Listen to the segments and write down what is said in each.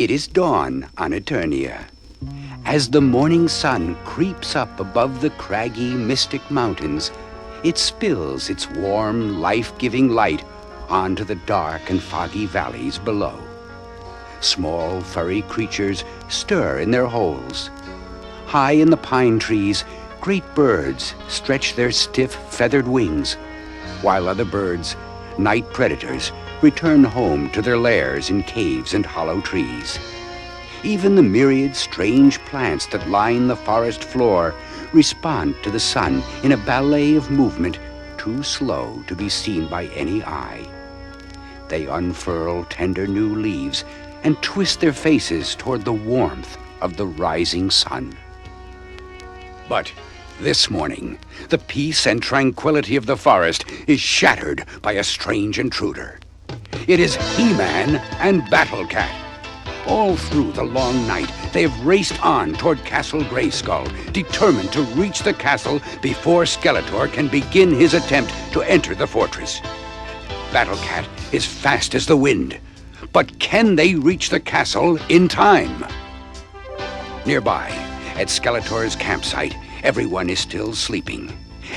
It is dawn on Eternia. As the morning sun creeps up above the craggy, mystic mountains, it spills its warm, life-giving light onto the dark and foggy valleys below. Small, furry creatures stir in their holes. High in the pine trees, great birds stretch their stiff, feathered wings, while other birds, night predators, return home to their lairs in caves and hollow trees. Even the myriad strange plants that line the forest floor respond to the sun in a ballet of movement too slow to be seen by any eye. They unfurl tender new leaves and twist their faces toward the warmth of the rising sun. But this morning, the peace and tranquility of the forest is shattered by a strange intruder. It is He-Man and Battle Cat. All through the long night, they have raced on toward Castle Grayskull, determined to reach the castle before Skeletor can begin his attempt to enter the fortress. Battle Cat is fast as the wind, but can they reach the castle in time? Nearby, at Skeletor's campsite, everyone is still sleeping.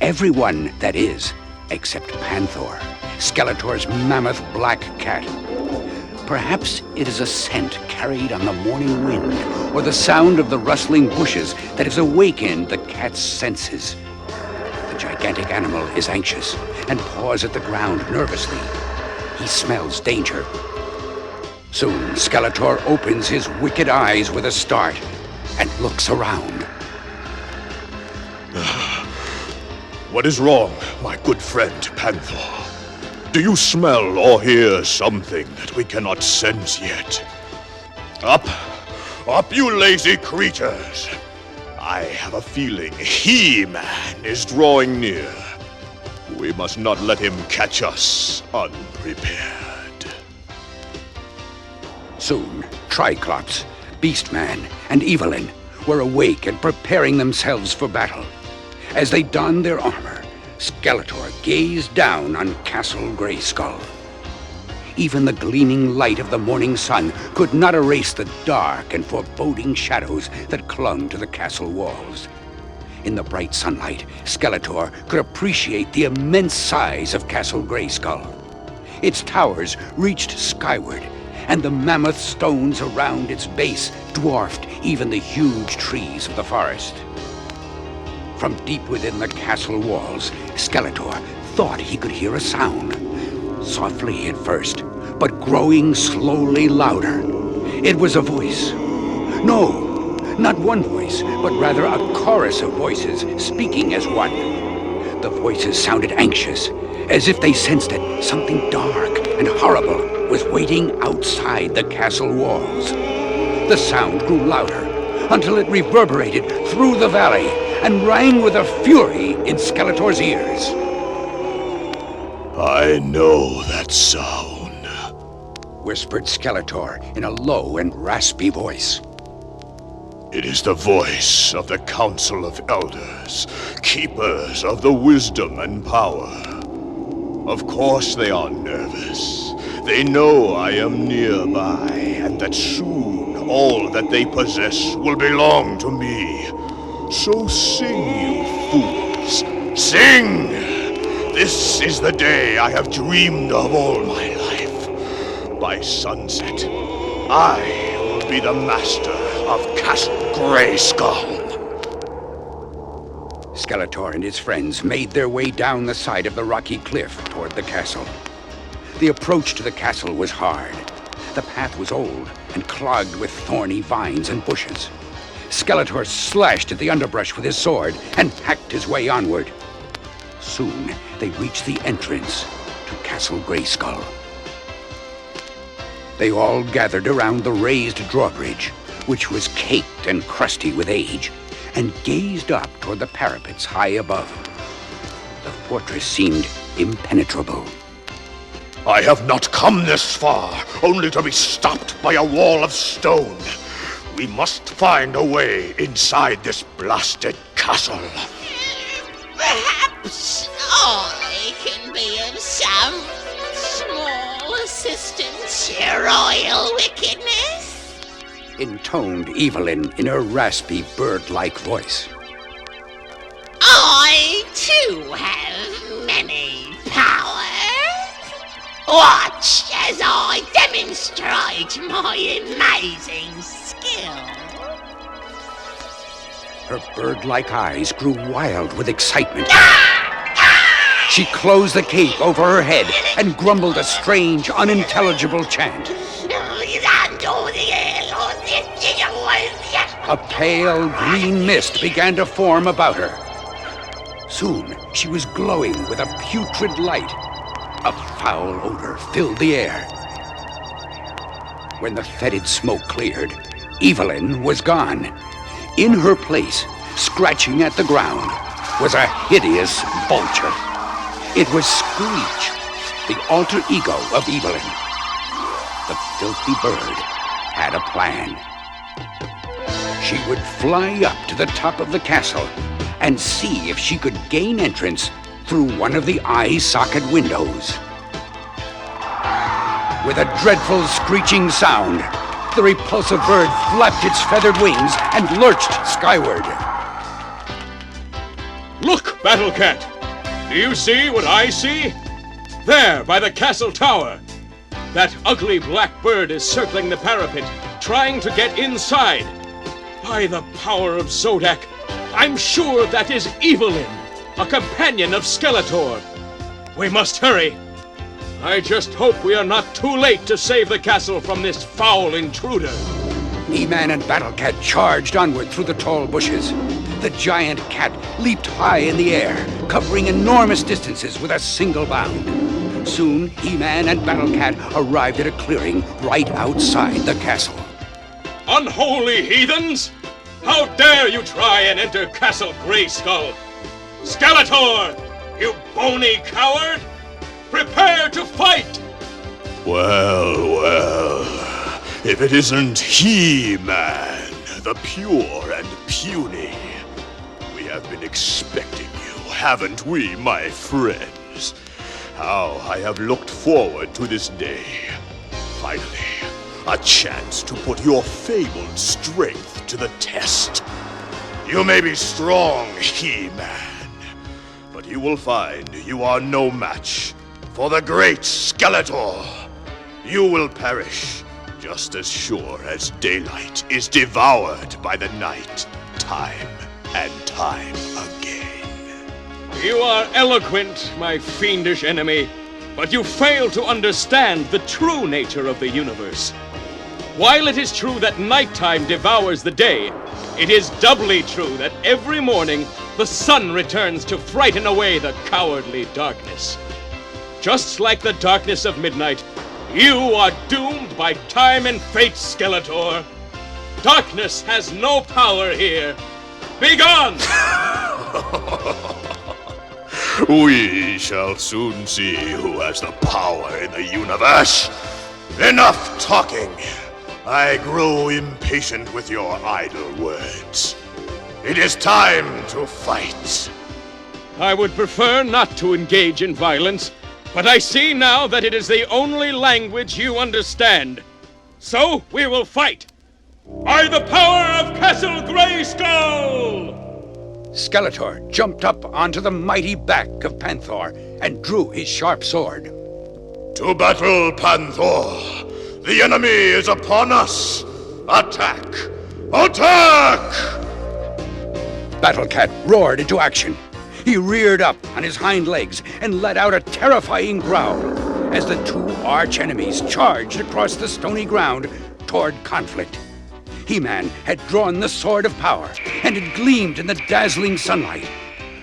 Everyone, that is, except Panther, Skeletor's mammoth black cat. Perhaps it is a scent carried on the morning wind, or the sound of the rustling bushes that has awakened the cat's senses. The gigantic animal is anxious and paws at the ground nervously. He smells danger. Soon, Skeletor opens his wicked eyes with a start and looks around. What is wrong, my good friend Panther? Do you smell or hear something that we cannot sense yet? Up, you lazy creatures! I have a feeling He-Man is drawing near. We must not let him catch us unprepared. Soon, Triclops, Beastman, and Evelyn were awake and preparing themselves for battle. As they donned their armor, Skeletor gazed down on Castle Grayskull. Even the gleaming light of the morning sun could not erase the dark and foreboding shadows that clung to the castle walls. In the bright sunlight, Skeletor could appreciate the immense size of Castle Grayskull. Its towers reached skyward, and the mammoth stones around its base dwarfed even the huge trees of the forest. From deep within the castle walls, Skeletor thought he could hear a sound. Softly at first, but growing slowly louder. It was a voice. No, not one voice, but rather a chorus of voices speaking as one. The voices sounded anxious, as if they sensed that something dark and horrible was waiting outside the castle walls. The sound grew louder until it reverberated through the valley and rang with a fury in Skeletor's ears. I know that sound, whispered Skeletor in a low and raspy voice. It is the voice of the Council of Elders, keepers of the wisdom and power. Of course they are nervous. They know I am nearby, and that soon all that they possess will belong to me. So sing, you fools, sing! This is the day I have dreamed of all my life. By sunset, I will be the master of Castle Grayskull. Skeletor and his friends made their way down the side of the rocky cliff toward the castle. The approach to the castle was hard. The path was old and clogged with thorny vines and bushes. Skeletor slashed at the underbrush with his sword and hacked his way onward. Soon, they reached the entrance to Castle Grayskull. They all gathered around the raised drawbridge, which was caked and crusty with age, and gazed up toward the parapets high above. The fortress seemed impenetrable. I have not come this far, only to be stopped by a wall of stone. We must find a way inside this blasted castle. Perhaps I can be of some small assistance, your royal wickedness. intoned Evelyn in her raspy, bird-like voice. I, too, have many powers. Watch as I demonstrate my amazing skill. Her bird-like eyes grew wild with excitement. She closed the cape over her head and grumbled a strange, unintelligible chant. A pale green mist began to form about her. Soon, she was glowing with a putrid light. A foul odor filled the air. When the fetid smoke cleared, Evelyn was gone. In her place, scratching at the ground, was a hideous vulture. It was Screech, the alter ego of Evelyn. The filthy bird had a plan. She would fly up to the top of the castle and see if she could gain entrance through one of the eye socket windows. With a dreadful screeching sound, the repulsive bird flapped its feathered wings and lurched skyward. Look, Battle Cat! Do you see what I see? There, by the castle tower. That ugly black bird is circling the parapet, trying to get inside. By the power of Zodak, I'm sure that is Evelyn, a companion of Skeletor. We must hurry. I just hope we are not too late to save the castle from this foul intruder. He-Man and Battle Cat charged onward through the tall bushes. The giant cat leaped high in the air, covering enormous distances with a single bound. Soon, He-Man and Battle Cat arrived at a clearing right outside the castle. Unholy heathens! How dare you try and enter Castle Grayskull? Skeletor, you bony coward! Prepare to fight! Well, if it isn't He-Man, the pure and puny. We have been expecting you, haven't we, my friends? How I have looked forward to this day. Finally, a chance to put your fabled strength to the test. You may be strong, He-Man, but you will find you are no match for the great Skeletor. You will perish just as sure as daylight is devoured by the night, time and time again. You are eloquent, my fiendish enemy, but you fail to understand the true nature of the universe. While it is true that nighttime devours the day, it is doubly true that every morning the sun returns to frighten away the cowardly darkness. Just like the darkness of midnight, you are doomed by time and fate, Skeletor. Darkness has no power here. Begone! We shall soon see who has the power in the universe. Enough talking. I grow impatient with your idle words. It is time to fight. I would prefer not to engage in violence, but I see now that it is the only language you understand. So we will fight. By the power of Castle Grayskull! Skeletor jumped up onto the mighty back of Panthor and drew his sharp sword. To battle, Panthor! The enemy is upon us! Attack! Attack! Battle Cat roared into action. He reared up on his hind legs and let out a terrifying growl as the two arch-enemies charged across the stony ground toward conflict. He-Man had drawn the Sword of Power, and it gleamed in the dazzling sunlight.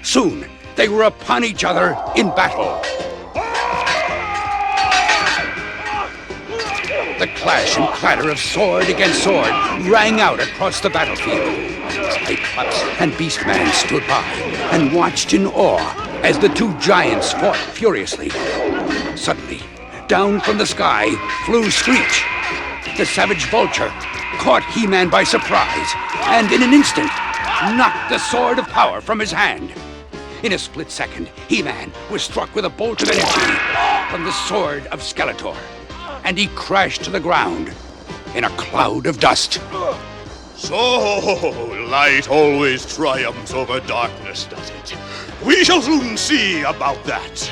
Soon, they were upon each other in battle. The clash and clatter of sword against sword rang out across the battlefield. Cyclops and Beastman stood by and watched in awe as the two giants fought furiously. Suddenly, down from the sky flew Screech. The savage vulture caught He-Man by surprise and in an instant knocked the Sword of Power from his hand. In a split second, He-Man was struck with a bolt of energy from the sword of Skeletor, and he crashed to the ground. in a cloud of dust. So, light always triumphs over darkness, does it? We shall soon see about that.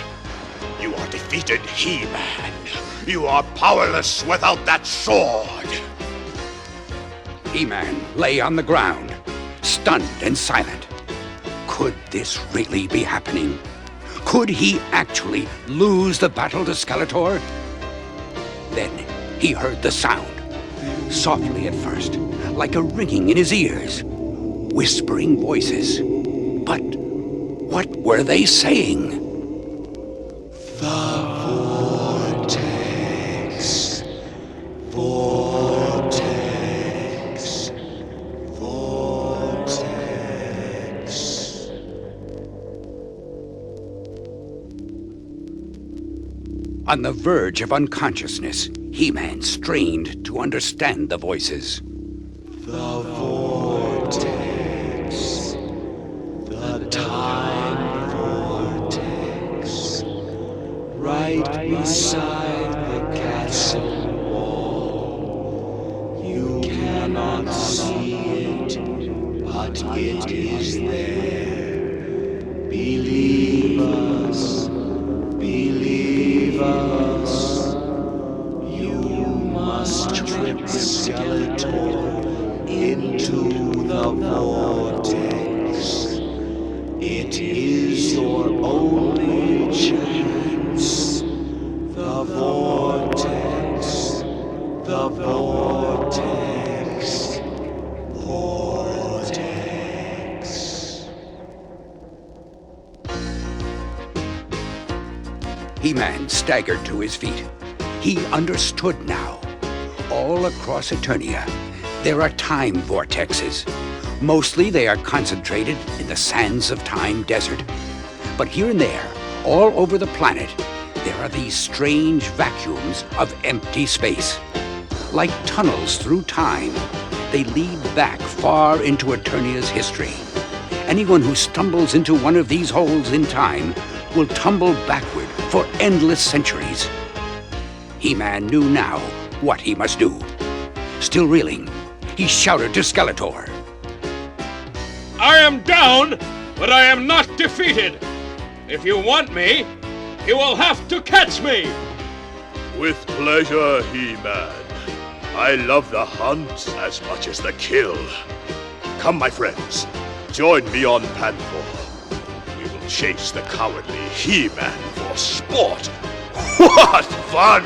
You are defeated, He-Man. You are powerless without that sword. He-Man lay on the ground, stunned and silent. Could this really be happening? Could he actually lose the battle to Skeletor? Then he heard the sound, softly at first, like a ringing in his ears. Whispering voices. But what were they saying? Vortex. Vortex. Vortex. On the verge of unconsciousness, He-Man strained to understand the voices. The vortex. The time vortex. Right beside the castle wall. You cannot see it, but it is there. Believe us. Believe us. You must trip Skeletor into the vortex. It is your only chance. The vortex. The vortex. Vortex. He-Man staggered to his feet. He understood now. All across Eternia, there are time vortexes. Mostly they are concentrated in the sands of Time Desert. But here and there, all over the planet, there are these strange vacuums of empty space. Like tunnels through time, they lead back far into Eternia's history. Anyone who stumbles into one of these holes in time will tumble backward for endless centuries. He-Man knew now what he must do. Still reeling, he shouted to Skeletor. I am down, but I am not defeated. If you want me, you will have to catch me. With pleasure, He-Man. I love the hunt as much as the kill. Come, my friends, join me on Panther. We will chase the cowardly He-Man for sport. What fun!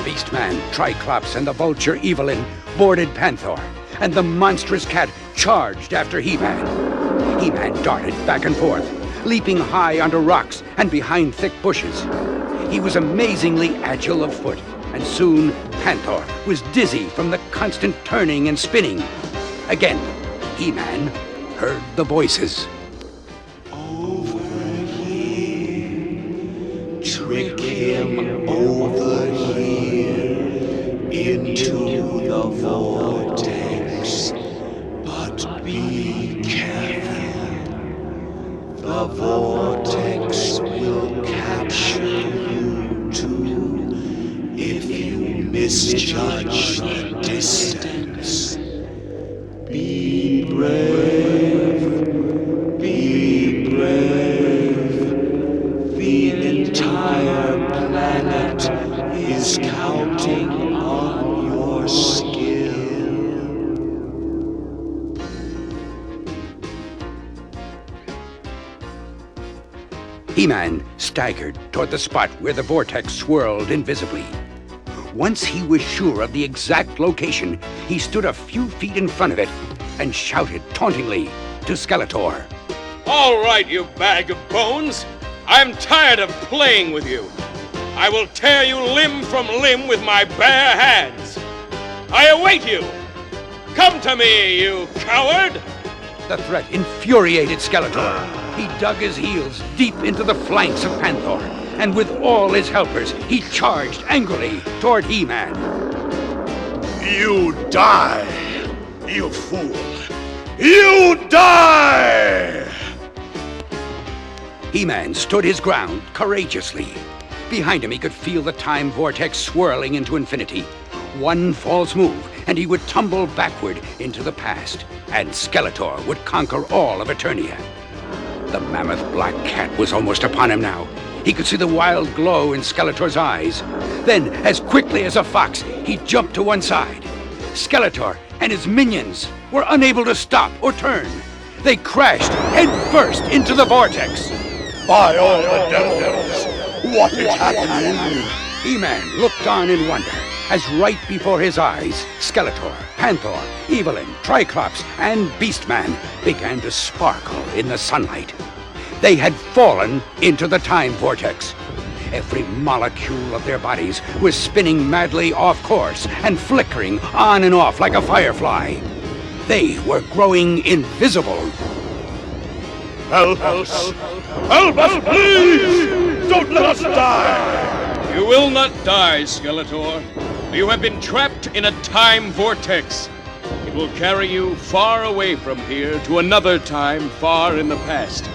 Beastman, Triclops, and the vulture Evelyn boarded Panther, and the monstrous cat charged after He-Man. He-Man darted back and forth, leaping high onto rocks and behind thick bushes. He was amazingly agile of foot, and soon Panther was dizzy from the constant turning and spinning. Again, He-Man heard the voices. Over here. Trick him over here into the vortex. But be careful. The vortex will capture you too if you misjudge the distance. Be brave. Be brave. The entire planet is counting on your skill. He-Man staggered toward the spot where the vortex swirled invisibly. Once he was sure of the exact location, he stood a few feet in front of it and shouted tauntingly to Skeletor. All right, you bag of bones. I'm tired of playing with you. I will tear you limb from limb with my bare hands. I await you. Come to me, you coward. The threat infuriated Skeletor. He dug his heels deep into the flanks of Panther, and with all his helpers, he charged angrily toward He-Man. You die, you fool! You die! He-Man stood his ground courageously. Behind him, he could feel the time vortex swirling into infinity. One false move, and he would tumble backward into the past, and Skeletor would conquer all of Eternia. The mammoth black cat was almost upon him now. He could see the wild glow in Skeletor's eyes. Then, as quickly as a fox, he jumped to one side. Skeletor and his minions were unable to stop or turn. They crashed headfirst into the vortex. By all the devils, what is happening? He-Man looked on in wonder as right before his eyes, Skeletor, Panther, Evelyn, Triclops, and Beastman began to sparkle in the sunlight. They had fallen into the time vortex. Every molecule of their bodies was spinning madly off course and flickering on and off like a firefly. They were growing invisible. Help us! Help us, please! Don't let us die! You will not die, Skeletor. You have been trapped in a time vortex. It will carry you far away from here to another time far in the past.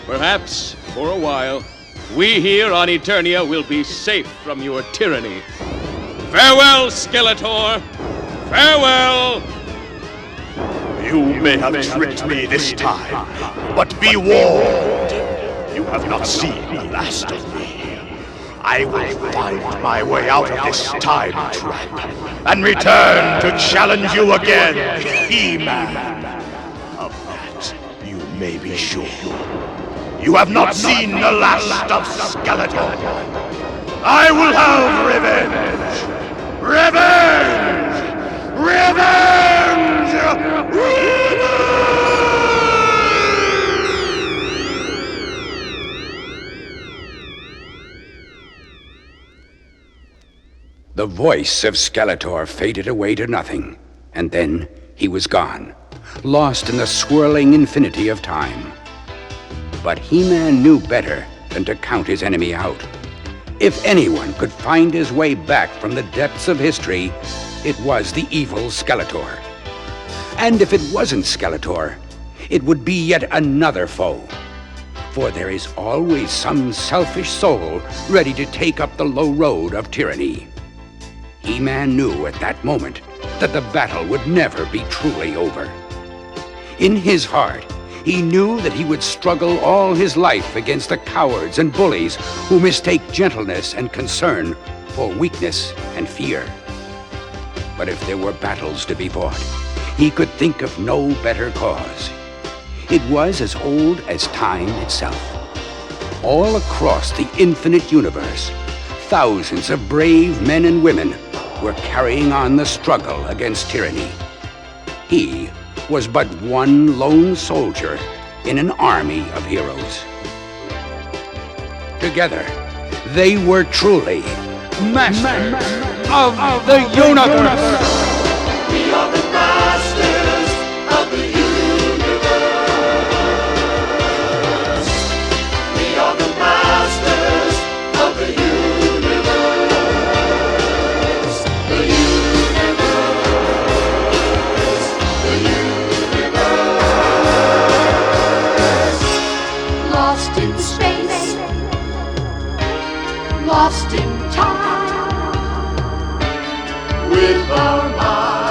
Perhaps, for a while, we here on Eternia will be safe from your tyranny. Farewell, Skeletor! Farewell! You may have tricked me this time, but be warned. You have not seen the last of me. I will find my way out of this time trap and return to challenge you again, He-Man. Of that, you may be sure. You have not seen the last of Skeletor. I will have revenge! Revenge! Revenge! Revenge! The voice of Skeletor faded away to nothing, and then he was gone, lost in the swirling infinity of time. But He-Man knew better than to count his enemy out. If anyone could find his way back from the depths of history, it was the evil Skeletor. And if it wasn't Skeletor, it would be yet another foe. For there is always some selfish soul ready to take up the low road of tyranny. He-Man knew at that moment that the battle would never be truly over. In his heart, he knew that he would struggle all his life against the cowards and bullies who mistake gentleness and concern for weakness and fear. But if there were battles to be fought, he could think of no better cause. It was as old as time itself. All across the infinite universe, thousands of brave men and women were carrying on the struggle against tyranny. He was but one lone soldier in an army of heroes. Together, they were truly masters of the universe. We are the masters of the universe. We are the masters of the universe. The universe. The universe. Lost in space. Lost in time. With our minds